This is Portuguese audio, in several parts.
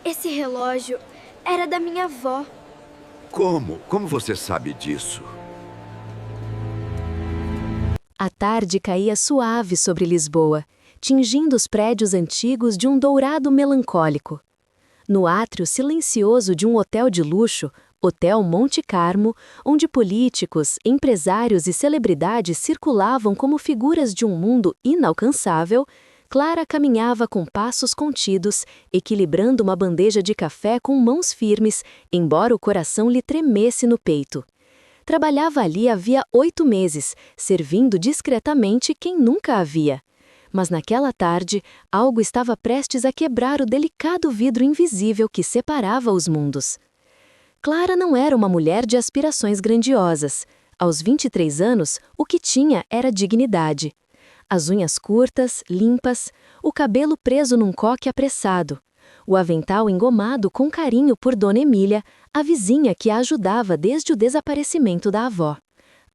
Esse relógio era da minha avó. Como? Como você sabe disso? A tarde caía suave sobre Lisboa, tingindo os prédios antigos de um dourado melancólico. No átrio silencioso de um hotel de luxo, Hotel Monte Carmo, onde políticos, empresários e celebridades circulavam como figuras de um mundo inalcançável, Clara caminhava com passos contidos, equilibrando uma bandeja de café com mãos firmes, embora o coração lhe tremesse no peito. Trabalhava ali havia 8 meses, servindo discretamente quem nunca a via. Mas naquela tarde, algo estava prestes a quebrar o delicado vidro invisível que separava os mundos. Clara não era uma mulher de aspirações grandiosas. Aos 23 anos, o que tinha era dignidade. As unhas curtas, limpas, o cabelo preso num coque apressado, o avental engomado com carinho por Dona Emília, a vizinha que a ajudava desde o desaparecimento da avó.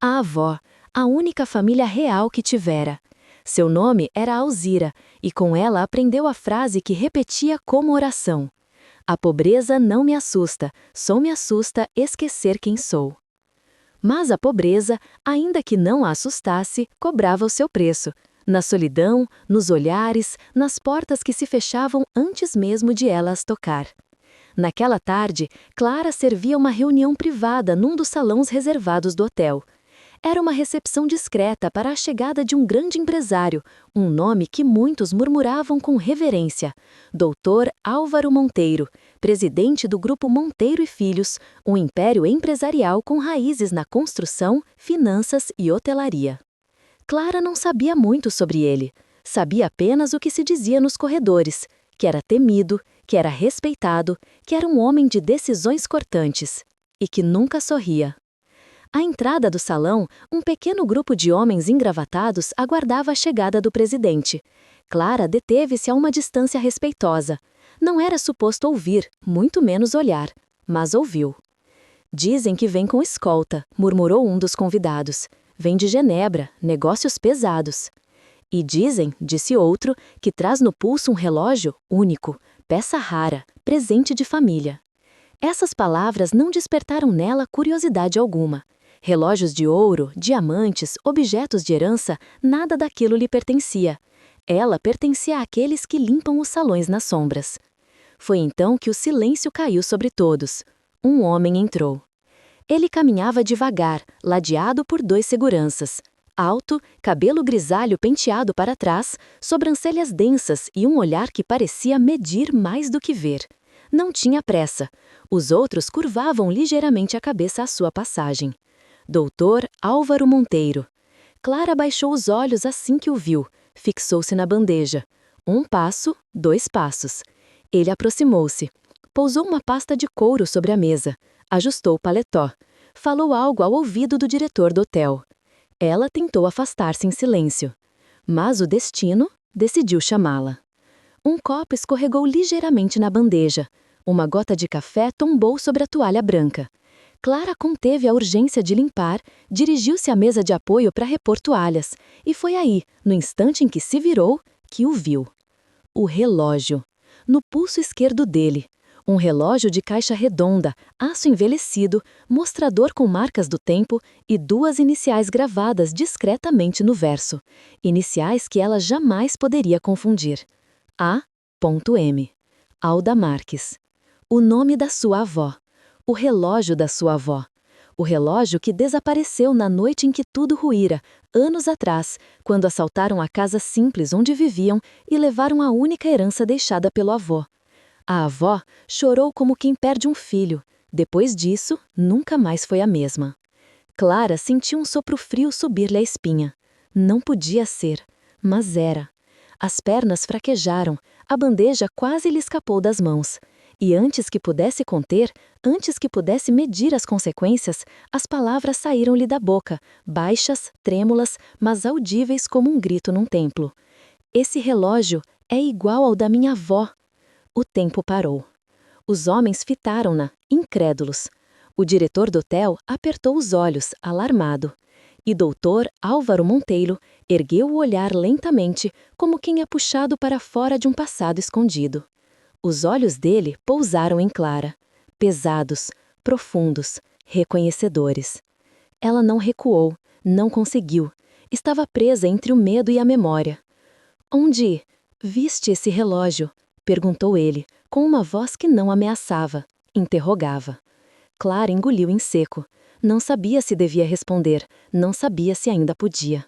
A avó, a única família real que tivera. Seu nome era Alzira, e com ela aprendeu a frase que repetia como oração: "A pobreza não me assusta, só me assusta esquecer quem sou." Mas a pobreza, ainda que não a assustasse, cobrava o seu preço. Na solidão, nos olhares, nas portas que se fechavam antes mesmo de ela as tocar. Naquela tarde, Clara servia uma reunião privada num dos salões reservados do hotel. Era uma recepção discreta para a chegada de um grande empresário, um nome que muitos murmuravam com reverência: Dr. Álvaro Monteiro, presidente do Grupo Monteiro e Filhos, um império empresarial com raízes na construção, finanças e hotelaria. Clara não sabia muito sobre ele. Sabia apenas o que se dizia nos corredores, que era temido, que era respeitado, que era um homem de decisões cortantes e que nunca sorria. À entrada do salão, um pequeno grupo de homens engravatados aguardava a chegada do presidente. Clara deteve-se a uma distância respeitosa. Não era suposto ouvir, muito menos olhar, mas ouviu. "Dizem que vem com escolta", murmurou um dos convidados. "Vem de Genebra, negócios pesados." "E dizem", disse outro, "que traz no pulso um relógio único, peça rara, presente de família." Essas palavras não despertaram nela curiosidade alguma. Relógios de ouro, diamantes, objetos de herança, nada daquilo lhe pertencia. Ela pertencia àqueles que limpam os salões nas sombras. Foi então que o silêncio caiu sobre todos. Um homem entrou. Ele caminhava devagar, ladeado por 2 seguranças. Alto, cabelo grisalho penteado para trás, sobrancelhas densas e um olhar que parecia medir mais do que ver. Não tinha pressa. Os outros curvavam ligeiramente a cabeça à sua passagem. Doutor Álvaro Monteiro. Clara baixou os olhos assim que o viu. Fixou-se na bandeja. 1 passo, 2 passos. Ele aproximou-se. Pousou uma pasta de couro sobre a mesa. Ajustou o paletó. Falou algo ao ouvido do diretor do hotel. Ela tentou afastar-se em silêncio. Mas o destino decidiu chamá-la. Um copo escorregou ligeiramente na bandeja. Uma gota de café tombou sobre a toalha branca. Clara conteve a urgência de limpar, dirigiu-se à mesa de apoio para repor toalhas, e foi aí, no instante em que se virou, que o viu. O relógio. No pulso esquerdo dele. Um relógio de caixa redonda, aço envelhecido, mostrador com marcas do tempo e 2 iniciais gravadas discretamente no verso. Iniciais que ela jamais poderia confundir. A.M. Alda Marques. O nome da sua avó. O relógio da sua avó. O relógio que desapareceu na noite em que tudo ruíra, anos atrás, quando assaltaram a casa simples onde viviam e levaram a única herança deixada pelo avô. A avó chorou como quem perde um filho. Depois disso, nunca mais foi a mesma. Clara sentiu um sopro frio subir-lhe a espinha. Não podia ser, mas era. As pernas fraquejaram, a bandeja quase lhe escapou das mãos. E antes que pudesse conter, antes que pudesse medir as consequências, as palavras saíram-lhe da boca, baixas, trêmulas, mas audíveis como um grito num templo. "Esse relógio é igual ao da minha avó." O tempo parou. Os homens fitaram-na, incrédulos. O diretor do hotel apertou os olhos, alarmado. E doutor Álvaro Monteiro ergueu o olhar lentamente, como quem é puxado para fora de um passado escondido. Os olhos dele pousaram em Clara, pesados, profundos, reconhecedores. Ela não recuou, não conseguiu. Estava presa entre o medo e a memória. Onde viste esse relógio? Perguntou ele, com uma voz que não ameaçava, interrogava. Clara engoliu em seco. Não sabia se devia responder, não sabia se ainda podia.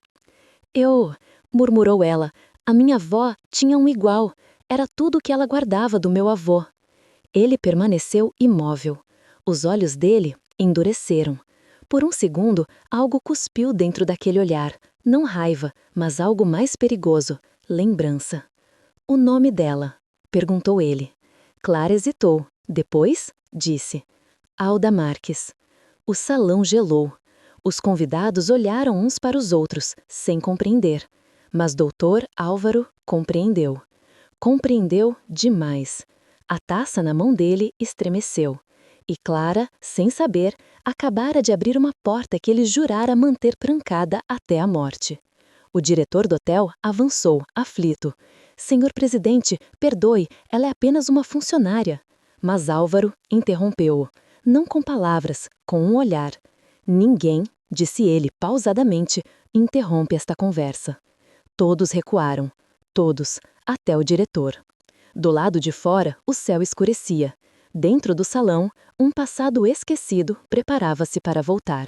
Murmurou ela, a minha avó tinha um igual, era tudo o que ela guardava do meu avô. Ele permaneceu imóvel. Os olhos dele endureceram. Por um segundo, algo cuspiu dentro daquele olhar, não raiva, mas algo mais perigoso, lembrança. O nome dela? Perguntou ele. Clara hesitou. Depois, disse. Alda Marques. O salão gelou. Os convidados olharam uns para os outros, sem compreender. Mas Dr. Álvaro compreendeu. Compreendeu demais. A taça na mão dele estremeceu. E Clara, sem saber, acabara de abrir uma porta que ele jurara manter trancada até a morte. O diretor do hotel avançou, aflito. Senhor presidente, perdoe, ela é apenas uma funcionária. Mas Álvaro interrompeu-o. Não com palavras, com um olhar. Ninguém, disse ele pausadamente, interrompe esta conversa. Todos recuaram. Todos, até o diretor. Do lado de fora, o céu escurecia. Dentro do salão, um passado esquecido preparava-se para voltar.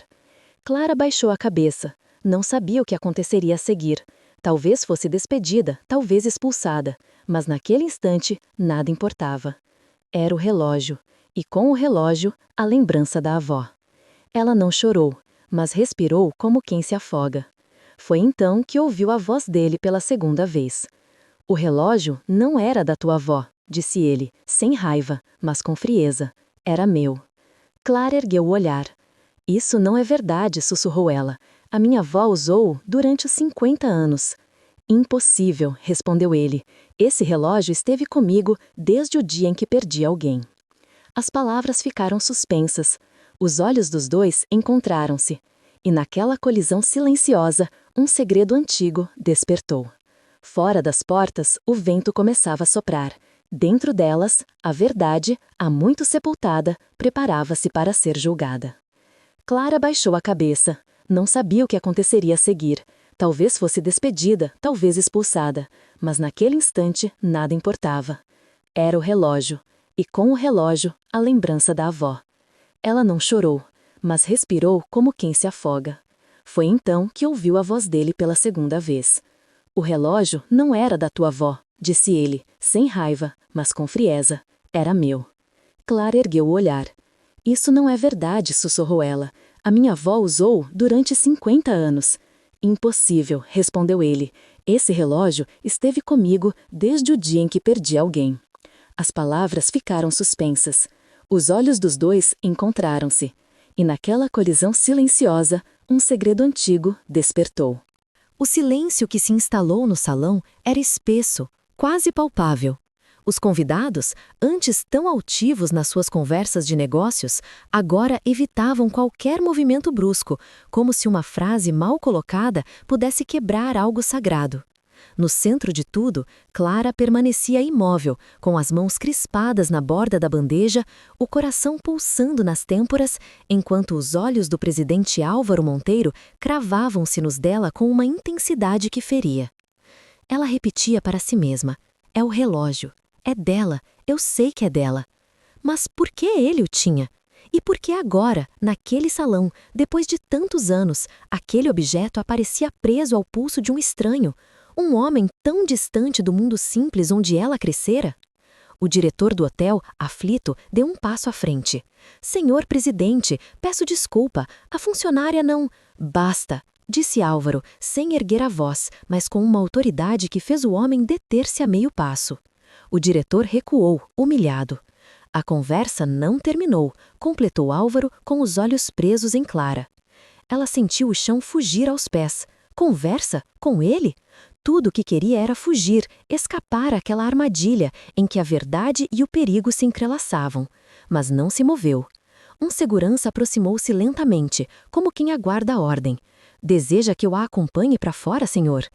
Clara baixou a cabeça. Não sabia o que aconteceria a seguir. Talvez fosse despedida, talvez expulsada. Mas naquele instante, nada importava. Era o relógio. E com o relógio, a lembrança da avó. Ela não chorou, mas respirou como quem se afoga. Foi então que ouviu a voz dele pela segunda vez. O relógio não era da tua avó, disse ele, sem raiva, mas com frieza. Era meu. Clara ergueu o olhar. Isso não é verdade, sussurrou ela. A minha avó usou-o durante os 50 anos. Impossível, respondeu ele. Esse relógio esteve comigo desde o dia em que perdi alguém. As palavras ficaram suspensas. Os olhos dos dois encontraram-se. E naquela colisão silenciosa, um segredo antigo despertou. Fora das portas, o vento começava a soprar. Dentro delas, a verdade, há muito sepultada, preparava-se para ser julgada. Clara baixou a cabeça. Não sabia o que aconteceria a seguir. Talvez fosse despedida, talvez expulsada. Mas naquele instante, nada importava. Era o relógio. E com o relógio, a lembrança da avó. Ela não chorou, mas respirou como quem se afoga. Foi então que ouviu a voz dele pela segunda vez. O relógio não era da tua avó, disse ele, sem raiva, mas com frieza. Era meu. Clara ergueu o olhar. Isso não é verdade, sussurrou ela. A minha avó usou durante 50 anos. Impossível, respondeu ele. Esse relógio esteve comigo desde o dia em que perdi alguém. As palavras ficaram suspensas. Os olhos dos dois encontraram-se. E naquela colisão silenciosa, um segredo antigo despertou. O silêncio que se instalou no salão era espesso, quase palpável. Os convidados, antes tão altivos nas suas conversas de negócios, agora evitavam qualquer movimento brusco, como se uma frase mal colocada pudesse quebrar algo sagrado. No centro de tudo, Clara permanecia imóvel, com as mãos crispadas na borda da bandeja, o coração pulsando nas têmporas, enquanto os olhos do presidente Álvaro Monteiro cravavam-se nos dela com uma intensidade que feria. Ela repetia para si mesma: é o relógio, é dela, eu sei que é dela. Mas por que ele o tinha? E por que agora, naquele salão, depois de tantos anos, aquele objeto aparecia preso ao pulso de um estranho? Um homem tão distante do mundo simples onde ela crescera? O diretor do hotel, aflito, deu um passo à frente. Senhor presidente, peço desculpa, a funcionária não... Basta, disse Álvaro, sem erguer a voz, mas com uma autoridade que fez o homem deter-se a meio passo. O diretor recuou, humilhado. A conversa não terminou, completou Álvaro com os olhos presos em Clara. Ela sentiu o chão fugir aos pés. Conversa? Com ele? Tudo o que queria era fugir, escapar àquela armadilha em que a verdade e o perigo se entrelaçavam. Mas não se moveu. Um segurança aproximou-se lentamente, como quem aguarda a ordem. Deseja que eu a acompanhe para fora, senhor?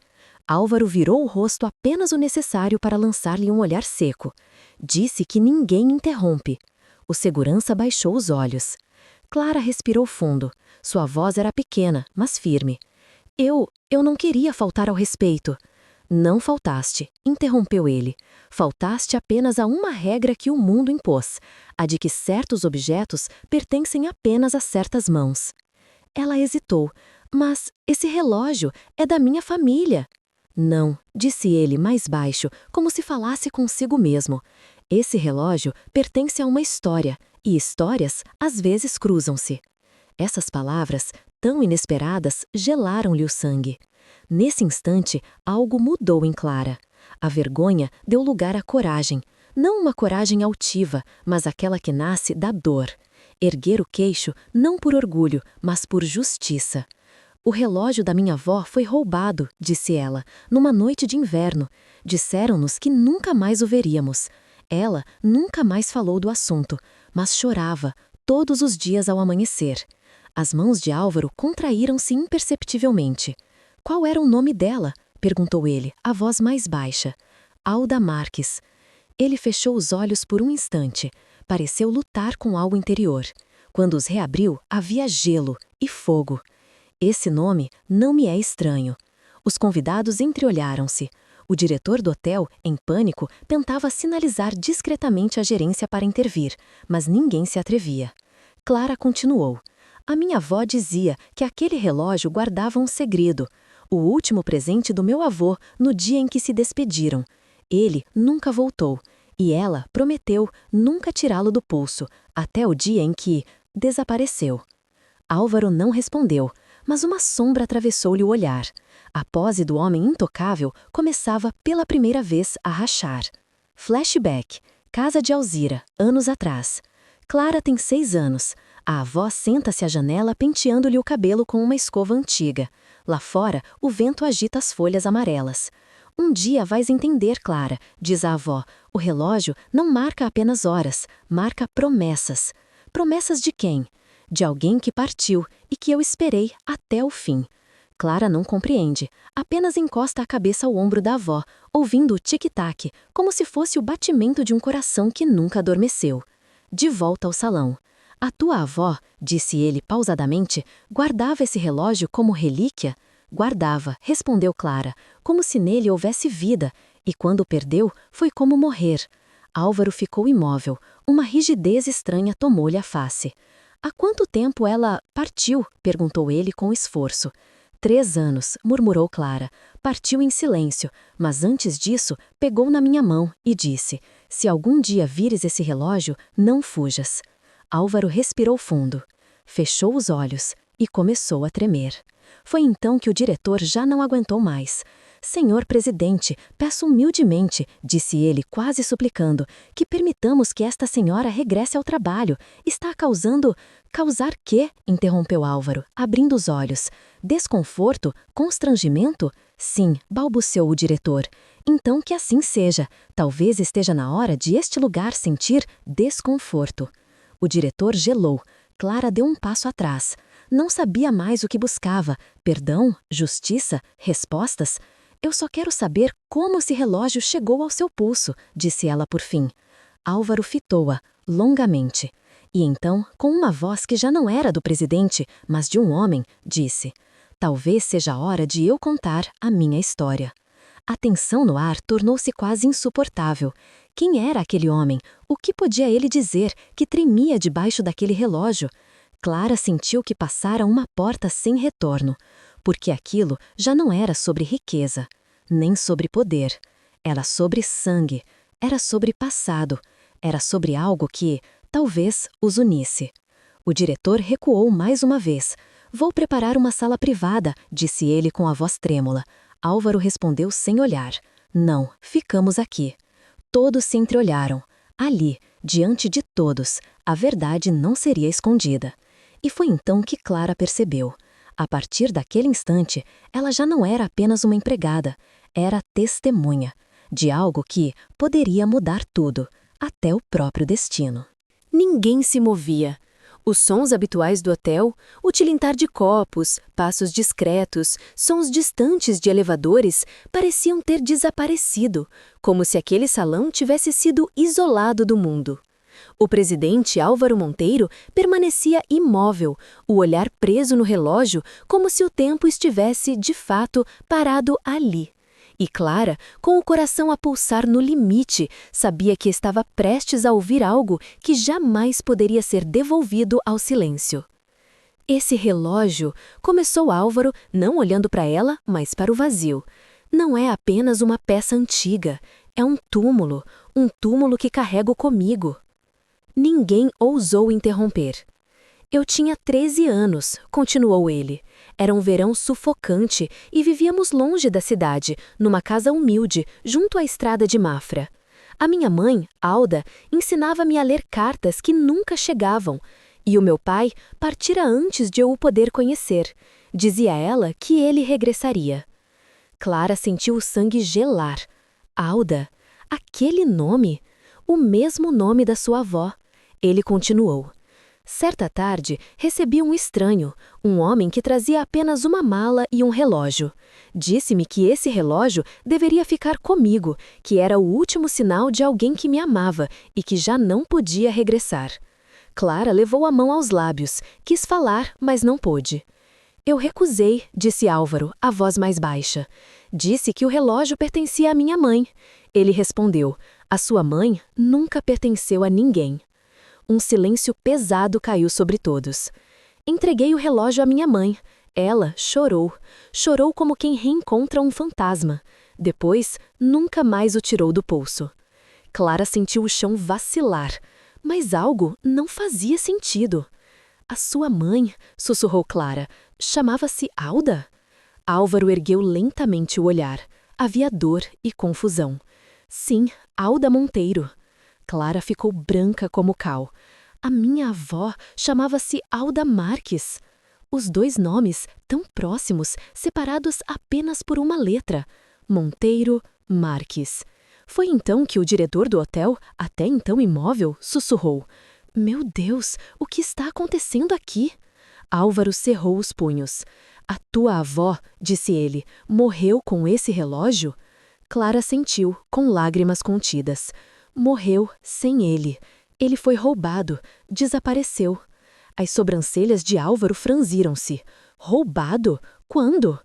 Álvaro virou o rosto apenas o necessário para lançar-lhe um olhar seco. Disse que ninguém interrompe. O segurança baixou os olhos. Clara respirou fundo. Sua voz era pequena, mas firme. Eu não queria faltar ao respeito. Não faltaste, interrompeu ele. Faltaste apenas a uma regra que o mundo impôs, a de que certos objetos pertencem apenas a certas mãos. Ela hesitou. Mas esse relógio é da minha família. Não, disse ele mais baixo, como se falasse consigo mesmo. Esse relógio pertence a uma história, e histórias às vezes cruzam-se. Essas palavras, tão inesperadas, gelaram-lhe o sangue. Nesse instante, algo mudou em Clara. A vergonha deu lugar à coragem. Não uma coragem altiva, mas aquela que nasce da dor. Erguer o queixo não por orgulho, mas por justiça. O relógio da minha avó foi roubado, disse ela, numa noite de inverno. Disseram-nos que nunca mais o veríamos. Ela nunca mais falou do assunto, mas chorava, todos os dias ao amanhecer. As mãos de Álvaro contraíram-se imperceptivelmente. Qual era o nome dela? Perguntou ele, a voz mais baixa. Alda Marques. Ele fechou os olhos por um instante. Pareceu lutar com algo interior. Quando os reabriu, havia gelo e fogo. Esse nome não me é estranho. Os convidados entreolharam-se. O diretor do hotel, em pânico, tentava sinalizar discretamente à gerência para intervir, mas ninguém se atrevia. Clara continuou. A minha avó dizia que aquele relógio guardava um segredo. O último presente do meu avô, no dia em que se despediram. Ele nunca voltou, e ela prometeu nunca tirá-lo do pulso, até o dia em que desapareceu. Álvaro não respondeu, mas uma sombra atravessou-lhe o olhar. A pose do homem intocável começava pela primeira vez a rachar. Flashback. Casa de Alzira, anos atrás. Clara tem 6 anos. A avó senta-se à janela penteando-lhe o cabelo com uma escova antiga. Lá fora, o vento agita as folhas amarelas. Um dia vais entender, Clara, diz a avó. O relógio não marca apenas horas, marca promessas. Promessas de quem? De alguém que partiu e que eu esperei até o fim. Clara não compreende, apenas encosta a cabeça ao ombro da avó, ouvindo o tic-tac, como se fosse o batimento de um coração que nunca adormeceu. De volta ao salão. A tua avó, disse ele pausadamente, guardava esse relógio como relíquia? Guardava, respondeu Clara, como se nele houvesse vida, e quando o perdeu, foi como morrer. Álvaro ficou imóvel, uma rigidez estranha tomou-lhe a face. Há quanto tempo ela partiu? Perguntou ele com esforço. 3 anos, murmurou Clara. Partiu em silêncio, mas antes disso, pegou na minha mão e disse, se algum dia vires esse relógio, não fujas. Álvaro respirou fundo. Fechou os olhos e começou a tremer. Foi então que o diretor já não aguentou mais. Senhor presidente, peço humildemente, disse ele, quase suplicando, que permitamos que esta senhora regresse ao trabalho. Está causando... Causar quê? Interrompeu Álvaro, abrindo os olhos. Desconforto? Constrangimento? Sim, balbuciou o diretor. Então que assim seja. Talvez esteja na hora de este lugar sentir desconforto. O diretor gelou. Clara deu um passo atrás. Não sabia mais o que buscava. Perdão? Justiça? Respostas? Eu só quero saber como esse relógio chegou ao seu pulso, disse ela por fim. Álvaro fitou-a, longamente. E então, com uma voz que já não era do presidente, mas de um homem, disse, talvez seja a hora de eu contar a minha história. A tensão no ar tornou-se quase insuportável. Quem era aquele homem? O que podia ele dizer que tremia debaixo daquele relógio? Clara sentiu que passara uma porta sem retorno, porque aquilo já não era sobre riqueza, nem sobre poder. Era sobre sangue, era sobre passado, era sobre algo que, talvez, os unisse. O diretor recuou mais uma vez. Vou preparar uma sala privada, disse ele com a voz trêmula. Álvaro respondeu sem olhar. Não, ficamos aqui. Todos se entreolharam. Ali, diante de todos, a verdade não seria escondida. E foi então que Clara percebeu. A partir daquele instante, ela já não era apenas uma empregada, era testemunha de algo que poderia mudar tudo, até o próprio destino. Ninguém se movia. Os sons habituais do hotel, o tilintar de copos, passos discretos, sons distantes de elevadores, pareciam ter desaparecido, como se aquele salão tivesse sido isolado do mundo. O presidente Álvaro Monteiro permanecia imóvel, o olhar preso no relógio, como se o tempo estivesse, de fato, parado ali. E Clara, com o coração a pulsar no limite, sabia que estava prestes a ouvir algo que jamais poderia ser devolvido ao silêncio. Esse relógio, começou Álvaro, não olhando para ela, mas para o vazio. Não é apenas uma peça antiga, é um túmulo que carrego comigo. Ninguém ousou interromper. Eu tinha 13 anos, continuou ele. Era um verão sufocante e vivíamos longe da cidade, numa casa humilde, junto à estrada de Mafra. A minha mãe, Alda, ensinava-me a ler cartas que nunca chegavam, e o meu pai partira antes de eu o poder conhecer. Dizia ela que ele regressaria. Clara sentiu o sangue gelar. Alda, aquele nome, o mesmo nome da sua avó. Ele continuou. Certa tarde, recebi um estranho, um homem que trazia apenas uma mala e um relógio. Disse-me que esse relógio deveria ficar comigo, que era o último sinal de alguém que me amava e que já não podia regressar. Clara levou a mão aos lábios, quis falar, mas não pôde. Eu recusei, disse Álvaro, a voz mais baixa. Disse que o relógio pertencia à minha mãe. Ele respondeu, a sua mãe nunca pertenceu a ninguém. Um silêncio pesado caiu sobre todos. Entreguei o relógio à minha mãe. Ela chorou. Chorou como quem reencontra um fantasma. Depois, nunca mais o tirou do pulso. Clara sentiu o chão vacilar. Mas algo não fazia sentido. A sua mãe, sussurrou Clara, chamava-se Alda? Álvaro ergueu lentamente o olhar. Havia dor e confusão. Sim, Alda Monteiro. Clara ficou branca como cal. A minha avó chamava-se Alda Marques. Os dois nomes, tão próximos, separados apenas por uma letra. Monteiro, Marques. Foi então que o diretor do hotel, até então imóvel, sussurrou. Meu Deus, o que está acontecendo aqui? Álvaro cerrou os punhos. A tua avó, disse ele, morreu com esse relógio? Clara sentiu, com lágrimas contidas. Morreu sem ele. Ele foi roubado, desapareceu. As sobrancelhas de Álvaro franziram-se. Roubado? Quando?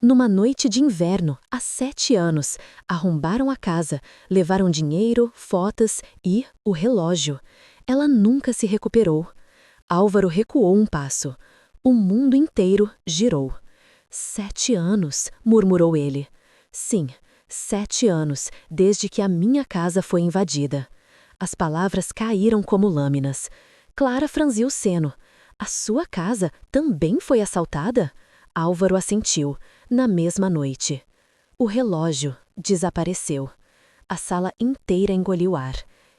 Numa noite de inverno, há 7 anos, arrombaram a casa, levaram dinheiro, fotos e o relógio. Ela nunca se recuperou. Álvaro recuou um passo. O mundo inteiro girou. 7 anos, murmurou ele. Sim, 7 anos, desde que a minha casa foi invadida. As palavras caíram como lâminas. Clara franziu o seno. A sua casa também foi assaltada? Álvaro assentiu, na mesma noite. O relógio desapareceu. A sala inteira engoliu ar.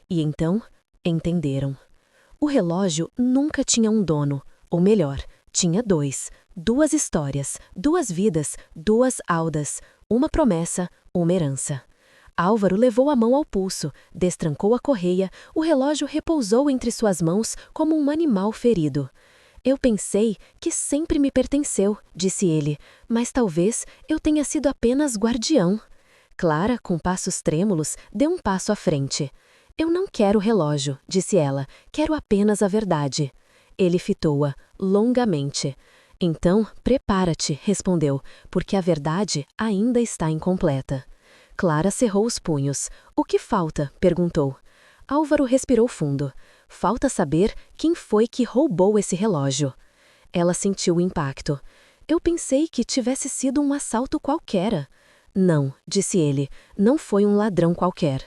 E então, entenderam. O relógio nunca tinha um dono, ou melhor, tinha dois. 2 histórias, 2 vidas, 2 Aldas, uma promessa, uma herança. Álvaro levou a mão ao pulso, destrancou a correia, o relógio repousou entre suas mãos como um animal ferido. Eu pensei que sempre me pertenceu, disse ele, mas talvez eu tenha sido apenas guardião. Clara, com passos trêmulos, deu um passo à frente. Eu não quero o relógio, disse ela, quero apenas a verdade. Ele fitou-a, longamente. Então, prepara-te, respondeu, porque a verdade ainda está incompleta. Clara cerrou os punhos. O que falta? Perguntou. Álvaro respirou fundo. Falta saber quem foi que roubou esse relógio. Ela sentiu o impacto. Eu pensei que tivesse sido um assalto qualquer. Não, disse ele, não foi um ladrão qualquer.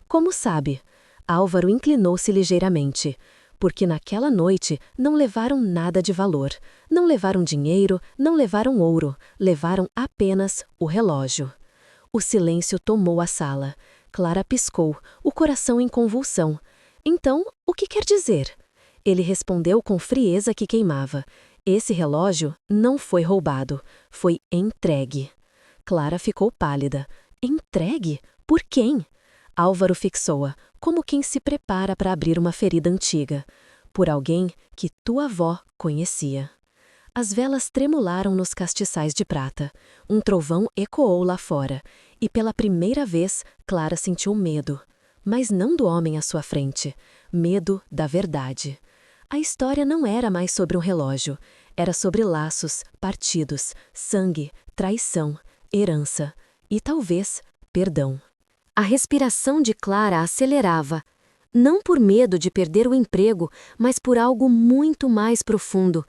Como sabe? Álvaro inclinou-se ligeiramente. Porque naquela noite não levaram nada de valor. Não levaram dinheiro, não levaram ouro. Levaram apenas o relógio. O silêncio tomou a sala. Clara piscou, o coração em convulsão. Então, o que quer dizer? Ele respondeu com frieza que queimava. Esse relógio não foi roubado, foi entregue. Clara ficou pálida. Entregue? Por quem? Álvaro fixou-a, como quem se prepara para abrir uma ferida antiga. por alguém que tua avó conhecia. As velas tremularam nos castiçais de prata. Um trovão ecoou lá fora, e pela primeira vez Clara sentiu medo. Mas não do homem à sua frente, medo da verdade. A história não era mais sobre um relógio, era sobre laços, partidos, sangue, traição, herança e, talvez, perdão. A respiração de Clara acelerava, não por medo de perder o emprego, mas por algo muito mais profundo.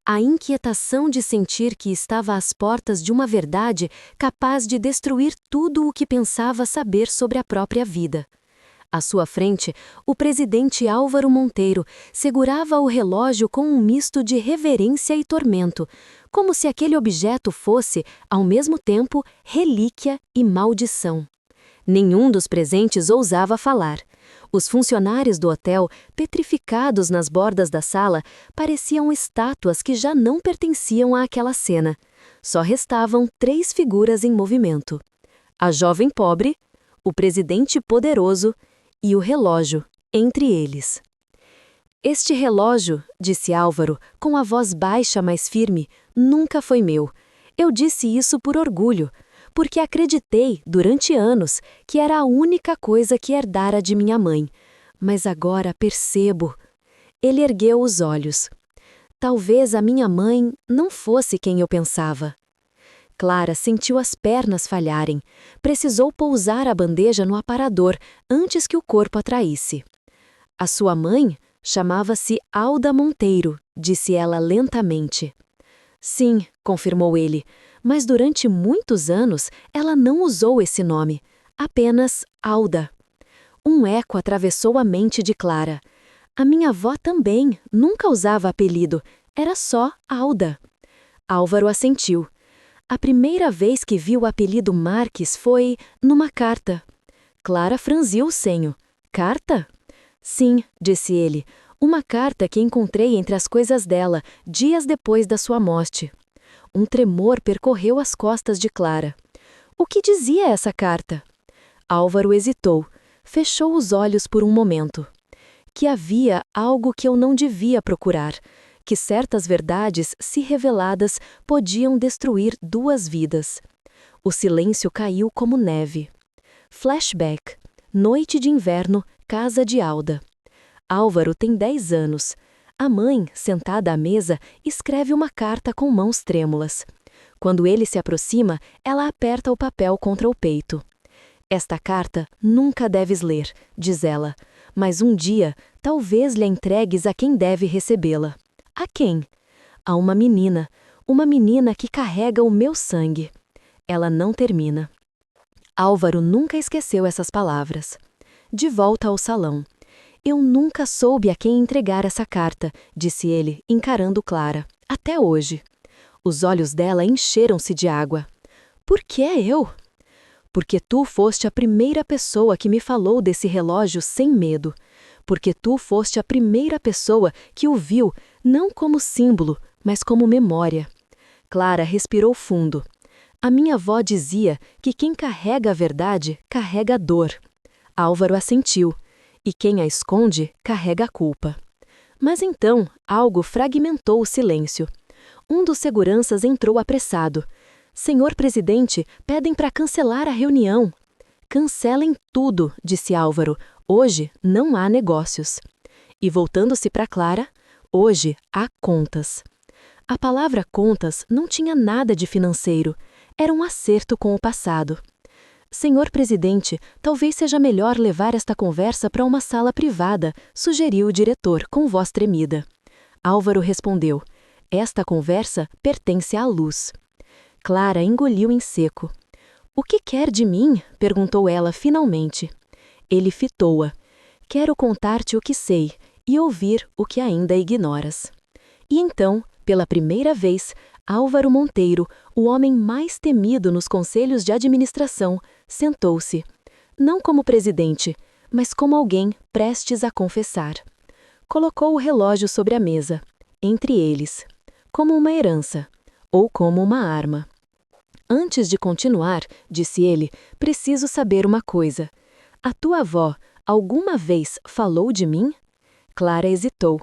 A inquietação de sentir que estava às portas de uma verdade capaz de destruir tudo o que pensava saber sobre a própria vida. À sua frente, o presidente Álvaro Monteiro segurava o relógio com um misto de reverência e tormento, como se aquele objeto fosse, ao mesmo tempo, relíquia e maldição. Nenhum dos presentes ousava falar. Os funcionários do hotel, petrificados nas bordas da sala, pareciam estátuas que já não pertenciam àquela cena. Só restavam 3 figuras em movimento: a jovem pobre, o presidente poderoso e o relógio entre eles. Este relógio, disse Álvaro, com a voz baixa mas firme, nunca foi meu. Eu disse isso por orgulho, porque acreditei, durante anos, que era a única coisa que herdara de minha mãe. Mas agora percebo. Ele ergueu os olhos. Talvez a minha mãe não fosse quem eu pensava. Clara sentiu as pernas falharem. Precisou pousar a bandeja no aparador antes que o corpo a traísse. A sua mãe chamava-se Alda Monteiro, disse ela lentamente. Sim, confirmou ele, mas durante muitos anos ela não usou esse nome, apenas Alda. Um eco atravessou a mente de Clara. A minha avó também nunca usava apelido, era só Alda. Álvaro assentiu. A primeira vez que viu o apelido Marques foi numa carta. Clara franziu o senho. Carta? Sim, disse ele. Uma carta que encontrei entre as coisas dela, dias depois da sua morte. Um tremor percorreu as costas de Clara. O que dizia essa carta? Álvaro hesitou. Fechou os olhos por um momento. Que havia algo que eu não devia procurar. Que certas verdades, se reveladas, podiam destruir 2 vidas. O silêncio caiu como neve. Flashback. Noite de inverno, casa de Alda. Álvaro tem 10 anos. A mãe, sentada à mesa, escreve uma carta com mãos trêmulas. Quando ele se aproxima, ela aperta o papel contra o peito. Esta carta nunca deves ler, diz ela, mas um dia talvez lhe entregues a quem deve recebê-la. A quem? A uma menina que carrega o meu sangue. Ela não termina. Álvaro nunca esqueceu essas palavras. De volta ao salão. Eu nunca soube a quem entregar essa carta, disse ele, encarando Clara. Até hoje. Os olhos dela encheram-se de água. Por que eu? Porque tu foste a primeira pessoa que me falou desse relógio sem medo. Porque tu foste a primeira pessoa que o viu, não como símbolo, mas como memória. Clara respirou fundo. A minha avó dizia que quem carrega a verdade, carrega a dor. Álvaro assentiu. E quem a esconde, carrega a culpa. Mas então, algo fragmentou o silêncio. Um dos seguranças entrou apressado. Senhor presidente, pedem para cancelar a reunião. Cancelem tudo, disse Álvaro. Hoje não há negócios. E voltando-se para Clara, hoje há contas. A palavra contas não tinha nada de financeiro. Era um acerto com o passado. Senhor presidente, talvez seja melhor levar esta conversa para uma sala privada, sugeriu o diretor, com voz tremida. Álvaro respondeu, esta conversa pertence à luz. Clara engoliu em seco. O que quer de mim? Perguntou ela finalmente. Ele fitou-a. Quero contar-te o que sei e ouvir o que ainda ignoras. E então, pela primeira vez, Álvaro Monteiro, o homem mais temido nos conselhos de administração, sentou-se, não como presidente, mas como alguém prestes a confessar. Colocou o relógio sobre a mesa, entre eles, como uma herança, ou como uma arma. Antes de continuar, disse ele, preciso saber uma coisa. A tua avó alguma vez falou de mim? Clara hesitou.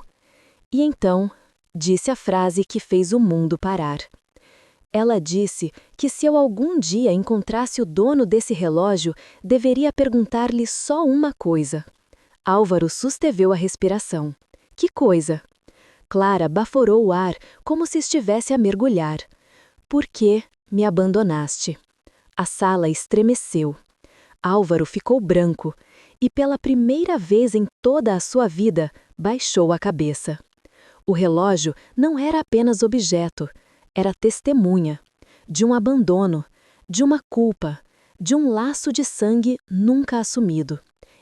E então, disse a frase que fez o mundo parar. Ela disse que se eu algum dia encontrasse o dono desse relógio, deveria perguntar-lhe só uma coisa. Álvaro susteveu a respiração. Que coisa? Clara baforou o ar como se estivesse a mergulhar. Por que me abandonaste? A sala estremeceu. Álvaro ficou branco e, pela primeira vez em toda a sua vida, baixou a cabeça. O relógio não era apenas objeto, era testemunha de um abandono, de uma culpa, de um laço de sangue nunca assumido.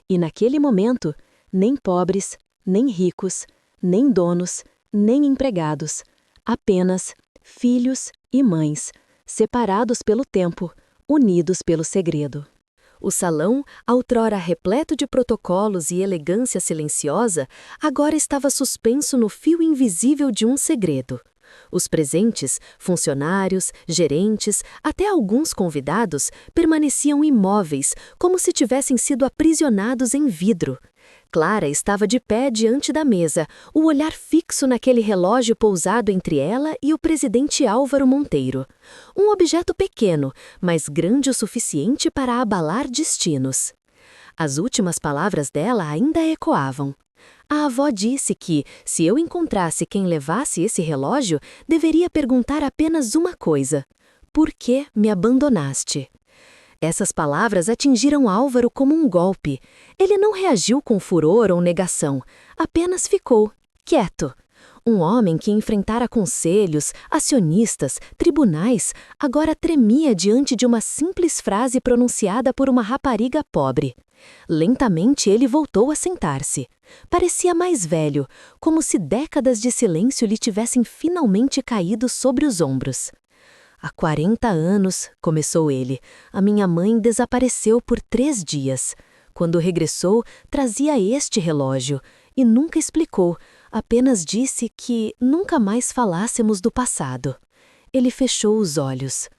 E naquele momento, nem pobres, nem ricos, nem donos, nem empregados, apenas filhos e mães, separados pelo tempo, unidos pelo segredo. O salão, outrora repleto de protocolos e elegância silenciosa, agora estava suspenso no fio invisível de um segredo. Os presentes, funcionários, gerentes, até alguns convidados, permaneciam imóveis, como se tivessem sido aprisionados em vidro. Clara estava de pé diante da mesa, o olhar fixo naquele relógio pousado entre ela e o presidente Álvaro Monteiro. Um objeto pequeno, mas grande o suficiente para abalar destinos. As últimas palavras dela ainda ecoavam. A avó disse que, se eu encontrasse quem levasse esse relógio, deveria perguntar apenas uma coisa: por que me abandonaste? Essas palavras atingiram Álvaro como um golpe. Ele não reagiu com furor ou negação, apenas ficou quieto. Um homem que enfrentara conselhos, acionistas, tribunais, agora tremia diante de uma simples frase pronunciada por uma rapariga pobre. Lentamente ele voltou a sentar-se. Parecia mais velho, como se décadas de silêncio lhe tivessem finalmente caído sobre os ombros. Há 40 anos, começou ele, a minha mãe desapareceu por 3 dias. Quando regressou, trazia este relógio e nunca explicou, apenas disse que nunca mais falássemos do passado. Ele fechou os olhos.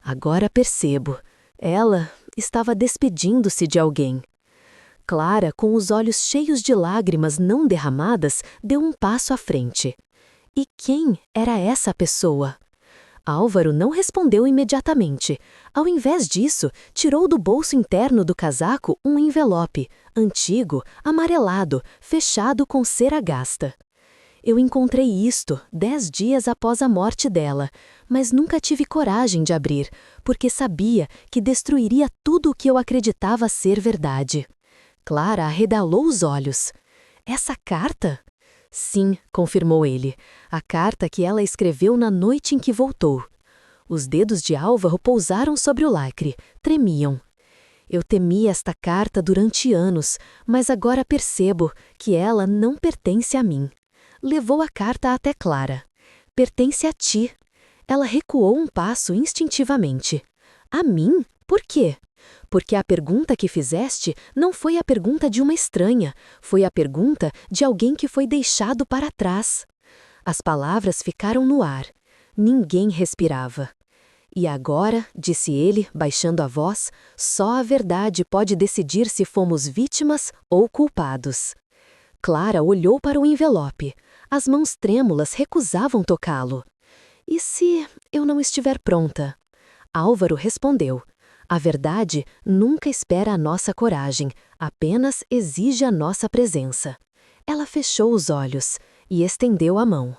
Agora percebo. Ela estava despedindo-se de alguém. Clara, com os olhos cheios de lágrimas não derramadas, deu um passo à frente. E quem era essa pessoa? Álvaro não respondeu imediatamente. Ao invés disso, tirou do bolso interno do casaco um envelope, antigo, amarelado, fechado com cera gasta. Eu encontrei isto 10 dias após a morte dela, mas nunca tive coragem de abrir, porque sabia que destruiria tudo o que eu acreditava ser verdade. Clara arregalou os olhos. Essa carta? Sim, confirmou ele. A carta que ela escreveu na noite em que voltou. Os dedos de Álvaro pousaram sobre o lacre, tremiam. Eu temi esta carta durante anos, mas agora percebo que ela não pertence a mim. Levou a carta até Clara. Pertence a ti. Ela recuou um passo instintivamente. A mim? Por quê? Porque a pergunta que fizeste não foi a pergunta de uma estranha, foi a pergunta de alguém que foi deixado para trás. As palavras ficaram no ar. Ninguém respirava. E agora, disse ele, baixando a voz, só a verdade pode decidir se fomos vítimas ou culpados. Clara olhou para o envelope. As mãos trêmulas recusavam tocá-lo. E se eu não estiver pronta? Álvaro respondeu. A verdade nunca espera a nossa coragem, apenas exige a nossa presença. Ela fechou os olhos e estendeu a mão.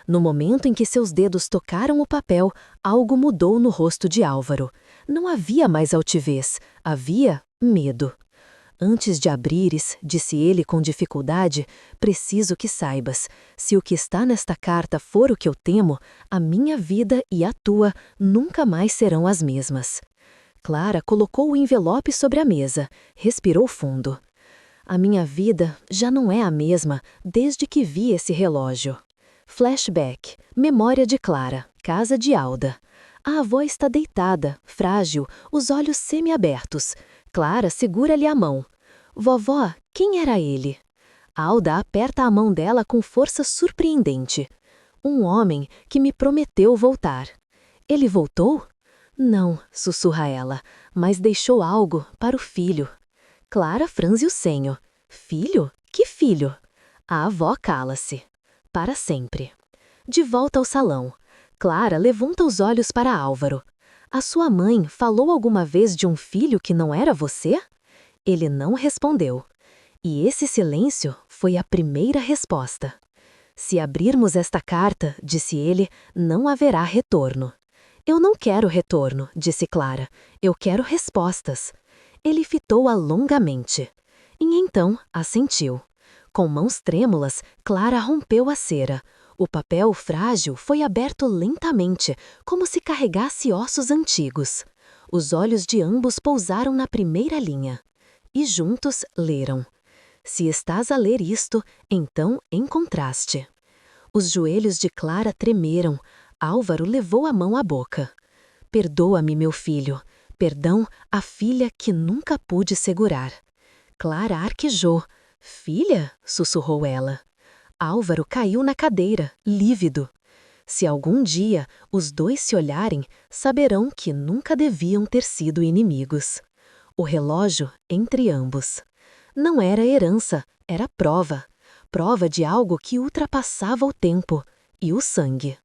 No momento em que seus dedos tocaram o papel, algo mudou no rosto de Álvaro. Não havia mais altivez, havia medo. Antes de abrires, disse ele com dificuldade, preciso que saibas, se o que está nesta carta for o que eu temo, a minha vida e a tua nunca mais serão as mesmas. Clara colocou o envelope sobre a mesa, respirou fundo. A minha vida já não é a mesma desde que vi esse relógio. Flashback, memória de Clara, casa de Alda. A avó está deitada, frágil, os olhos semiabertos. Clara segura-lhe a mão. Vovó, quem era ele? Alda aperta a mão dela com força surpreendente. Um homem que me prometeu voltar. Ele voltou? Não, sussurra ela, mas deixou algo para o filho. Clara franze o senho. Filho? Que filho? A avó cala-se. para sempre. De volta ao salão, Clara levanta os olhos para Álvaro. A sua mãe falou alguma vez de um filho que não era você? Ele não respondeu. E esse silêncio foi a primeira resposta. Se abrirmos esta carta, disse ele, não haverá retorno. Eu não quero retorno, disse Clara. Eu quero respostas. Ele fitou-a longamente. E então assentiu. Com mãos trêmulas, Clara rompeu a cera. O papel frágil foi aberto lentamente, como se carregasse ossos antigos. Os olhos de ambos pousaram na primeira linha. E juntos leram. Se estás a ler isto, então encontraste. Os joelhos de Clara tremeram. Álvaro levou a mão à boca. Perdoa-me, meu filho. Perdão, a filha que nunca pude segurar. Clara arquejou. Filha? Sussurrou ela. Álvaro caiu na cadeira, lívido. Se algum dia os dois se olharem, saberão que nunca deviam ter sido inimigos. O relógio entre ambos. Não era herança, era prova. Prova de algo que ultrapassava o tempo e o sangue.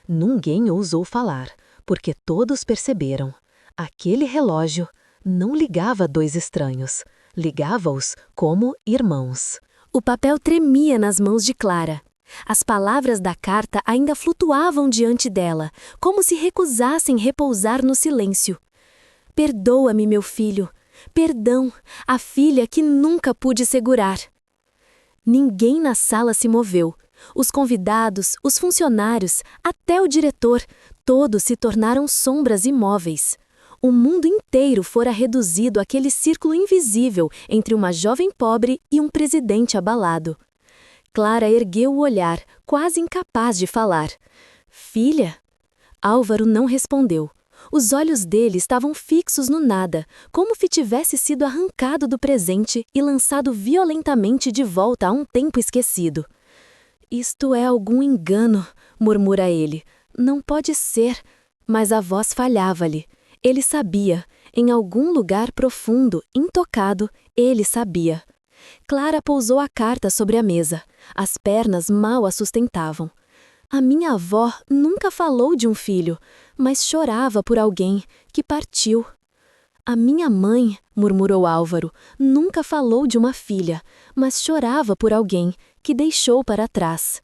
Ninguém ousou falar, porque todos perceberam. Aquele relógio não ligava dois estranhos, ligava-os como irmãos. O papel tremia nas mãos de Clara. As palavras da carta ainda flutuavam diante dela, como se recusassem repousar no silêncio. Perdoa-me, meu filho. Perdão, a filha que nunca pude segurar. Ninguém na sala se moveu. Os convidados, os funcionários, até o diretor, todos se tornaram sombras imóveis. O mundo inteiro fora reduzido àquele círculo invisível entre uma jovem pobre e um presidente abalado. Clara ergueu o olhar, quase incapaz de falar. Filha? Álvaro não respondeu. Os olhos dele estavam fixos no nada, como se tivesse sido arrancado do presente e lançado violentamente de volta a um tempo esquecido. Isto é algum engano, murmura ele. Não pode ser. Mas a voz falhava-lhe. Ele sabia. Em algum lugar profundo, intocado, ele sabia. Clara pousou a carta sobre a mesa. As pernas mal a sustentavam. A minha avó nunca falou de um filho, mas chorava por alguém que partiu. A minha mãe, murmurou Álvaro, nunca falou de uma filha, mas chorava por alguém que deixou para trás.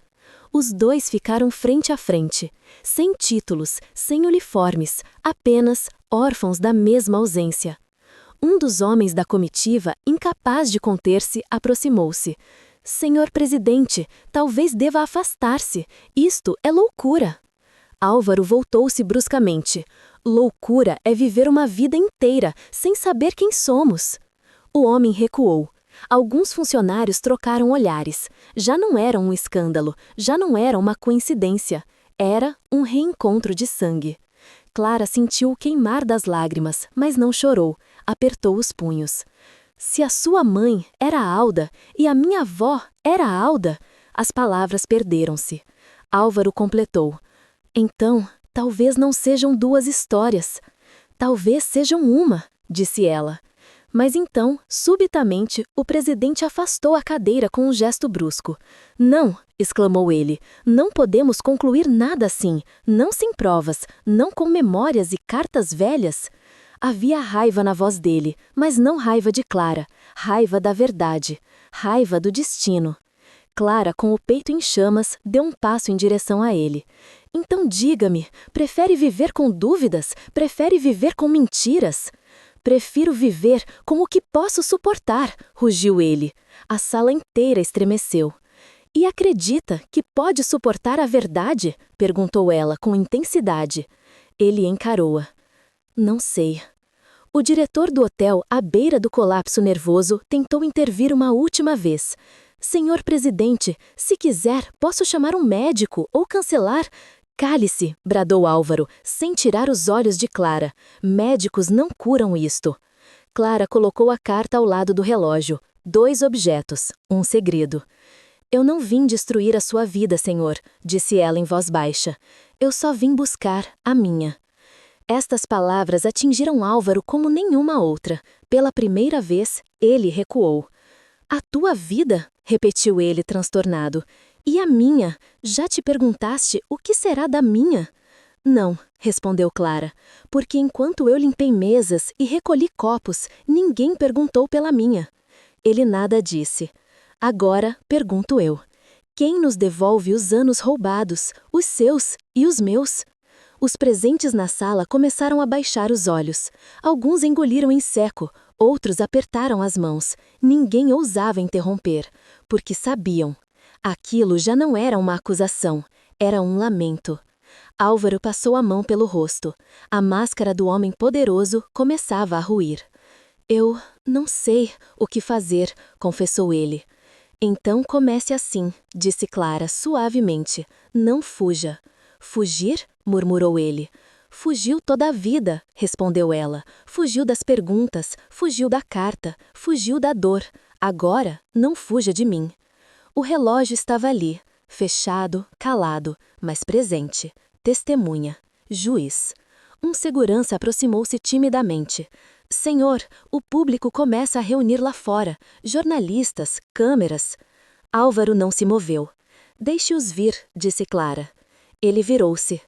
Os dois ficaram frente a frente, sem títulos, sem uniformes, apenas órfãos da mesma ausência. Um dos homens da comitiva, incapaz de conter-se, aproximou-se. Senhor presidente, talvez deva afastar-se. Isto é loucura. Álvaro voltou-se bruscamente. Loucura é viver uma vida inteira sem saber quem somos. O homem recuou. Alguns funcionários trocaram olhares. Já não era um escândalo, já não era uma coincidência. Era um reencontro de sangue. Clara sentiu o queimar das lágrimas, mas não chorou. Apertou os punhos. Se a sua mãe era Alda e a minha avó era Alda, as palavras perderam-se. Álvaro completou. Então, talvez não sejam duas histórias. Talvez sejam uma, disse ela. Mas então, subitamente, o presidente afastou a cadeira com um gesto brusco. Não, exclamou ele, não podemos concluir nada assim, não sem provas, não com memórias e cartas velhas. Havia raiva na voz dele, mas não raiva de Clara, raiva da verdade, raiva do destino. Clara, com o peito em chamas, deu um passo em direção a ele. Então diga-me, prefere viver com dúvidas? Prefere viver com mentiras? Prefiro viver com o que posso suportar, rugiu ele. A sala inteira estremeceu. E acredita que pode suportar a verdade? Perguntou ela com intensidade. Ele encarou-a. Não sei. O diretor do hotel, à beira do colapso nervoso, tentou intervir uma última vez. Senhor presidente, se quiser, posso chamar um médico ou cancelar... Cale-se, bradou Álvaro, sem tirar os olhos de Clara. Médicos não curam isto. Clara colocou a carta ao lado do relógio. 2 objetos, um segredo. Eu não vim destruir a sua vida, senhor, disse ela em voz baixa. Eu só vim buscar a minha. Estas palavras atingiram Álvaro como nenhuma outra. Pela primeira vez, ele recuou. A tua vida? Repetiu ele transtornado. E a minha? Já te perguntaste o que será da minha? Não, respondeu Clara, porque enquanto eu limpei mesas e recolhi copos, ninguém perguntou pela minha. Ele nada disse. Agora pergunto eu. Quem nos devolve os anos roubados, os seus e os meus? Os presentes na sala começaram a baixar os olhos. Alguns engoliram em seco, outros apertaram as mãos. Ninguém ousava interromper, porque sabiam. Aquilo já não era uma acusação, era um lamento. Álvaro passou a mão pelo rosto. A máscara do homem poderoso começava a ruir. Eu não sei o que fazer, confessou ele. Então comece assim, disse Clara suavemente. Não fuja. Fugir? Murmurou ele. Fugiu toda a vida, respondeu ela. Fugiu das perguntas, fugiu da carta, fugiu da dor. Agora, não fuja de mim. O relógio estava ali, fechado, calado, mas presente. Testemunha. Juiz. Um segurança aproximou-se timidamente. Senhor, o público começa a reunir lá fora. Jornalistas, câmeras. Álvaro não se moveu. Deixe-os vir, disse Clara. Ele virou-se.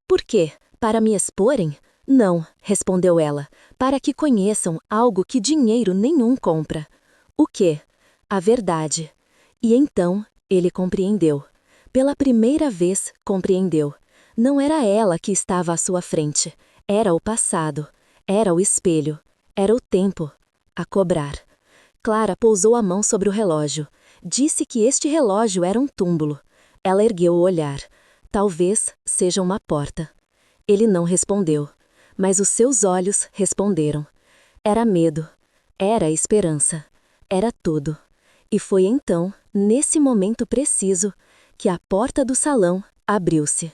Por quê? Para me exporem? Não, respondeu ela. Para que conheçam algo que dinheiro nenhum compra. O quê? A verdade. E então, ele compreendeu. Pela primeira vez, compreendeu. Não era ela que estava à sua frente. Era o passado. Era o espelho. Era o tempo. A cobrar. Clara pousou a mão sobre o relógio. Disse que este relógio era um túmulo. Ela ergueu o olhar. Talvez seja uma porta. Ele não respondeu. Mas os seus olhos responderam. Era medo. Era esperança. Era tudo. E foi então, nesse momento preciso, que a porta do salão abriu-se.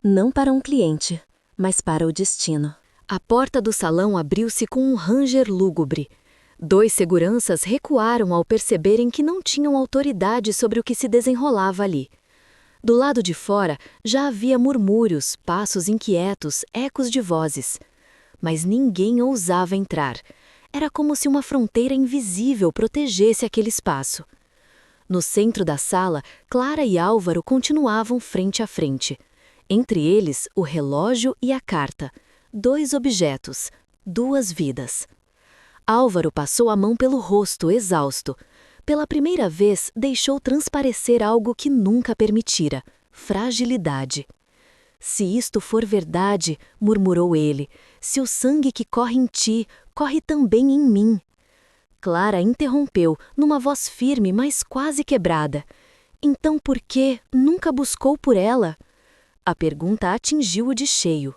Não para um cliente, mas para o destino. A porta do salão abriu-se com um ranger lúgubre. 2 seguranças recuaram ao perceberem que não tinham autoridade sobre o que se desenrolava ali. Do lado de fora já havia murmúrios, passos inquietos, ecos de vozes. Mas ninguém ousava entrar. Era como se uma fronteira invisível protegesse aquele espaço. No centro da sala, Clara e Álvaro continuavam frente a frente. Entre eles, o relógio e a carta. 2 objetos, 2 vidas. Álvaro passou a mão pelo rosto, exausto. Pela primeira vez, deixou transparecer algo que nunca permitira: fragilidade. Se isto for verdade, murmurou ele, se o sangue que corre em ti, corre também em mim. Clara interrompeu, numa voz firme, mas quase quebrada. Então por que nunca buscou por ela? A pergunta atingiu-o de cheio.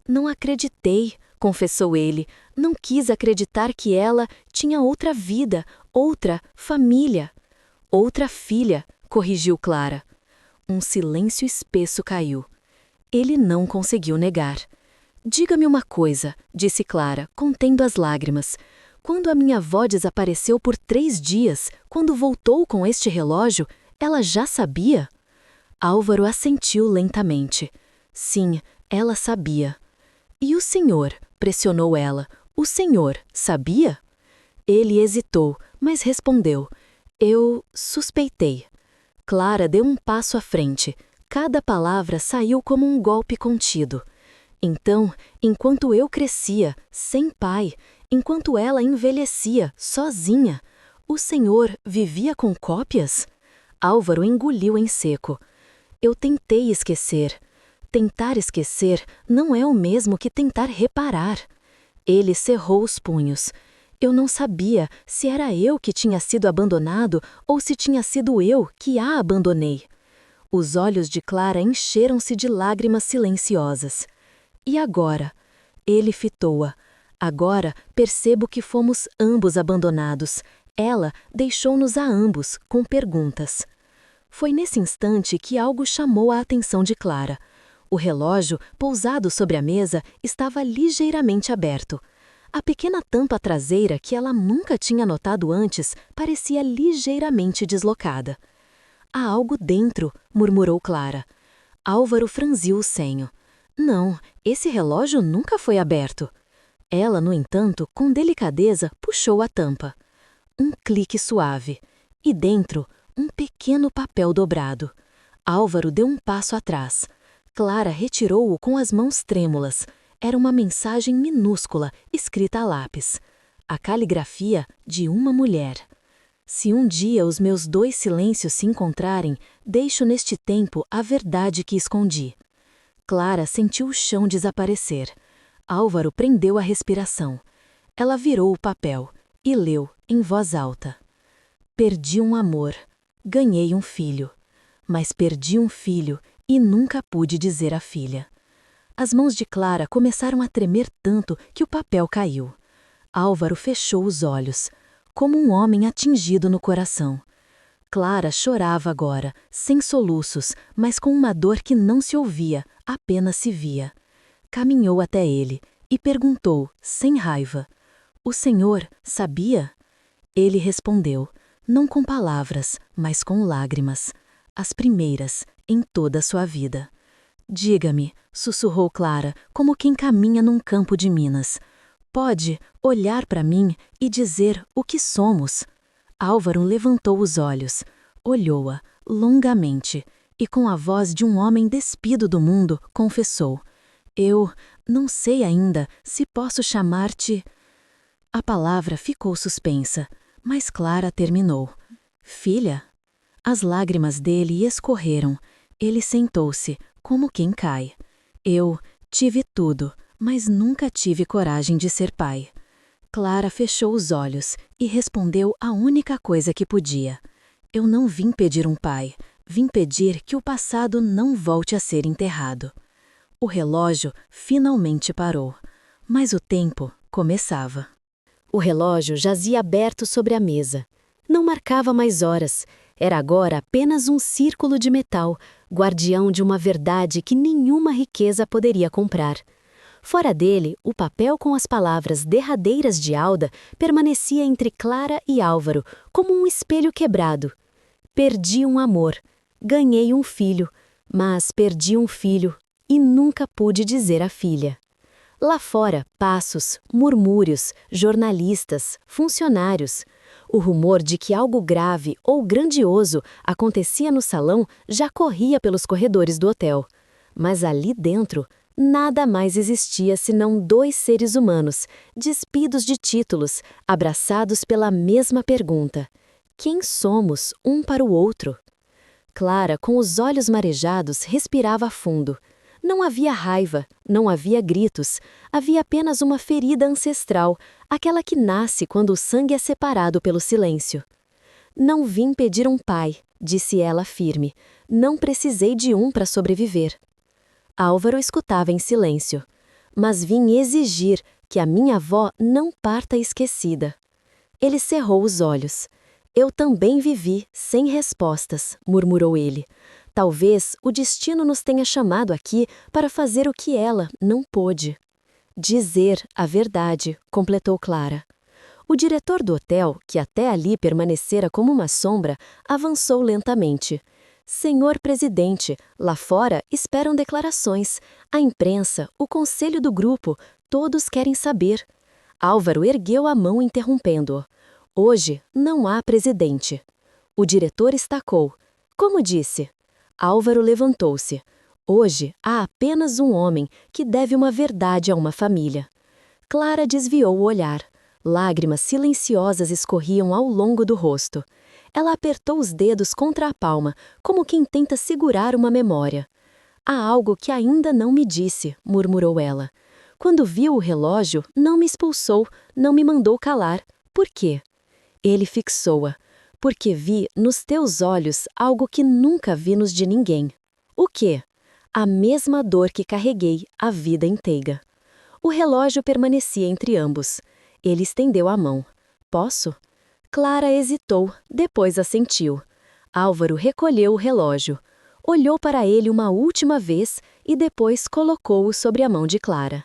Não acreditei, confessou ele. Não quis acreditar que ela tinha outra vida, outra família. Outra filha, corrigiu Clara. Um silêncio espesso caiu. Ele não conseguiu negar. Diga-me uma coisa, disse Clara, contendo as lágrimas. Quando a minha avó desapareceu por 3 dias, quando voltou com este relógio, ela já sabia? Álvaro assentiu lentamente. Sim, ela sabia. E o senhor? Pressionou ela. O senhor sabia? Ele hesitou, mas respondeu. Eu suspeitei. Clara deu um passo à frente. Cada palavra saiu como um golpe contido. Então, enquanto eu crescia, sem pai, enquanto ela envelhecia, sozinha, o senhor vivia com cópias? Álvaro engoliu em seco. Eu tentei esquecer. Tentar esquecer não é o mesmo que tentar reparar. Ele cerrou os punhos. Eu não sabia se era eu que tinha sido abandonado ou se tinha sido eu que a abandonei. Os olhos de Clara encheram-se de lágrimas silenciosas. E agora? Ele fitou-a. Agora percebo que fomos ambos abandonados. Ela deixou-nos a ambos, com perguntas. Foi nesse instante que algo chamou a atenção de Clara. O relógio, pousado sobre a mesa, estava ligeiramente aberto. A pequena tampa traseira, que ela nunca tinha notado antes, parecia ligeiramente deslocada. Há algo dentro, murmurou Clara. Álvaro franziu o senho. Não, esse relógio nunca foi aberto. Ela, no entanto, com delicadeza, puxou a tampa. Um clique suave. E dentro, um pequeno papel dobrado. Álvaro deu um passo atrás. Clara retirou-o com as mãos trêmulas. Era uma mensagem minúscula, escrita a lápis. A caligrafia de uma mulher. Se um dia os meus 2 silêncios se encontrarem, deixo neste tempo a verdade que escondi. Clara sentiu o chão desaparecer. Álvaro prendeu a respiração. Ela virou o papel e leu, em voz alta. Perdi um amor, ganhei um filho. Mas perdi um filho e nunca pude dizer à filha. As mãos de Clara começaram a tremer tanto que o papel caiu. Álvaro fechou os olhos, como um homem atingido no coração. Clara chorava agora, sem soluços, mas com uma dor que não se ouvia, apenas se via. Caminhou até ele e perguntou, sem raiva: "O senhor sabia?" Ele respondeu, não com palavras, mas com lágrimas. As primeiras em toda a sua vida. "Diga-me", sussurrou Clara, como quem caminha num campo de minas. "Pode olhar para mim e dizer o que somos?" Álvaro levantou os olhos, olhou-a longamente e, com a voz de um homem despido do mundo, confessou: "Eu não sei ainda se posso chamar-te..." A palavra ficou suspensa, mas Clara terminou: "Filha?" As lágrimas dele escorreram. Ele sentou-se, como quem cai. "Eu tive tudo, mas nunca tive coragem de ser pai." Clara fechou os olhos e respondeu a única coisa que podia: "Eu não vim pedir um pai, vim pedir que o passado não volte a ser enterrado." O relógio finalmente parou, mas o tempo começava. O relógio jazia aberto sobre a mesa. Não marcava mais horas. Era agora apenas um círculo de metal, guardião de uma verdade que nenhuma riqueza poderia comprar. Fora dele, o papel com as palavras derradeiras de Alda permanecia entre Clara e Álvaro, como um espelho quebrado. "Perdi um amor, ganhei um filho, mas perdi um filho e nunca pude dizer à filha." Lá fora, passos, murmúrios, jornalistas, funcionários. O rumor de que algo grave ou grandioso acontecia no salão já corria pelos corredores do hotel. Mas ali dentro, nada mais existia senão 2 seres humanos, despidos de títulos, abraçados pela mesma pergunta: quem somos um para o outro? Clara, com os olhos marejados, respirava fundo. Não havia raiva, não havia gritos, havia apenas uma ferida ancestral, aquela que nasce quando o sangue é separado pelo silêncio. "Não vim pedir um pai", disse ela firme. "Não precisei de um para sobreviver." Álvaro escutava em silêncio. "Mas vim exigir que a minha avó não parta esquecida." Ele cerrou os olhos. "Eu também vivi sem respostas", murmurou ele. "Talvez o destino nos tenha chamado aqui para fazer o que ela não pôde." "Dizer a verdade", completou Clara. O diretor do hotel, que até ali permanecera como uma sombra, avançou lentamente. "Senhor presidente, lá fora esperam declarações. A imprensa, o conselho do grupo, todos querem saber." Álvaro ergueu a mão interrompendo-o. "Hoje não há presidente." O diretor estacou. "Como disse?" Álvaro levantou-se. "Hoje há apenas um homem que deve uma verdade a uma família." Clara desviou o olhar. Lágrimas silenciosas escorriam ao longo do rosto. Ela apertou os dedos contra a palma, como quem tenta segurar uma memória. "Há algo que ainda não me disse", murmurou ela. "Quando viu o relógio, não me expulsou, não me mandou calar. Por quê?" Ele fixou-a. "Porque vi nos teus olhos algo que nunca vi nos de ninguém." "O quê?" "A mesma dor que carreguei a vida inteira." O relógio permanecia entre ambos. Ele estendeu a mão. "Posso?" Clara hesitou, depois assentiu. Álvaro recolheu o relógio. Olhou para ele uma última vez e depois colocou-o sobre a mão de Clara.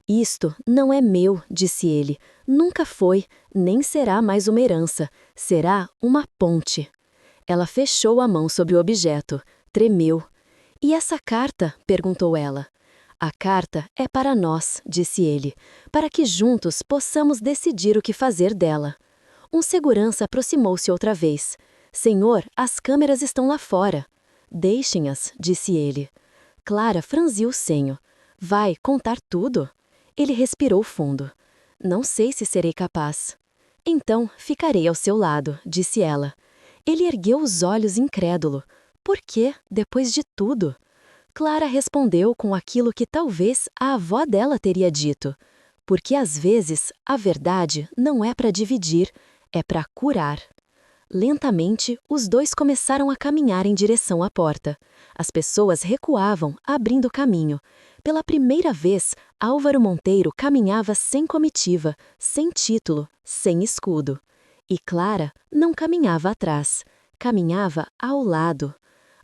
"Isto não é meu", disse ele. "Nunca foi, nem será mais uma herança. Será uma ponte." Ela fechou a mão sobre o objeto. Tremeu. "E essa carta?", perguntou ela. "A carta é para nós", disse ele, "para que juntos possamos decidir o que fazer dela." Um segurança aproximou-se outra vez. "Senhor, as câmeras estão lá fora." Deixem-as, disse ele. Clara franziu o senho. Vai contar tudo? Ele respirou fundo. Não sei se serei capaz. Então, ficarei ao seu lado, disse ela. Ele ergueu os olhos incrédulo. Por quê, depois de tudo? Clara respondeu com aquilo que talvez a avó dela teria dito. Porque às vezes a verdade não é para dividir, é para curar. Lentamente, os dois começaram a caminhar em direção à porta. As pessoas recuavam, abrindo caminho. Pela primeira vez, Álvaro Monteiro caminhava sem comitiva, sem título, sem escudo. E Clara não caminhava atrás, caminhava ao lado.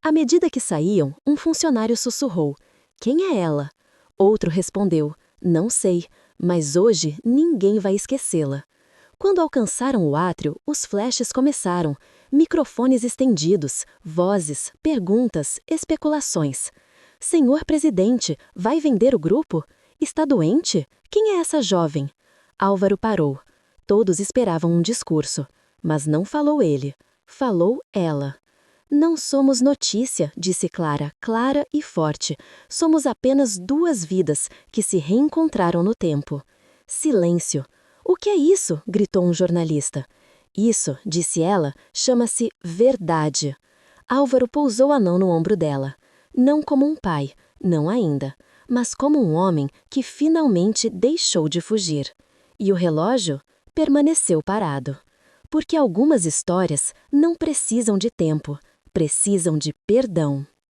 À medida que saíam, um funcionário sussurrou: "Quem é ela?" Outro respondeu: "Não sei, mas hoje ninguém vai esquecê-la." Quando alcançaram o átrio, os flashes começaram. Microfones estendidos, vozes, perguntas, especulações. Senhor presidente, vai vender o grupo? Está doente? Quem é essa jovem? Álvaro parou. Todos esperavam um discurso. Mas não falou ele. Falou ela. Não somos notícia, disse Clara, clara e forte. Somos apenas duas vidas que se reencontraram no tempo. Silêncio. O que é isso? Gritou um jornalista. Isso, disse ela, chama-se verdade. Álvaro pousou a mão no ombro dela. Não como um pai, não ainda, mas como um homem que finalmente deixou de fugir. E o relógio permaneceu parado. Porque algumas histórias não precisam de tempo, precisam de perdão.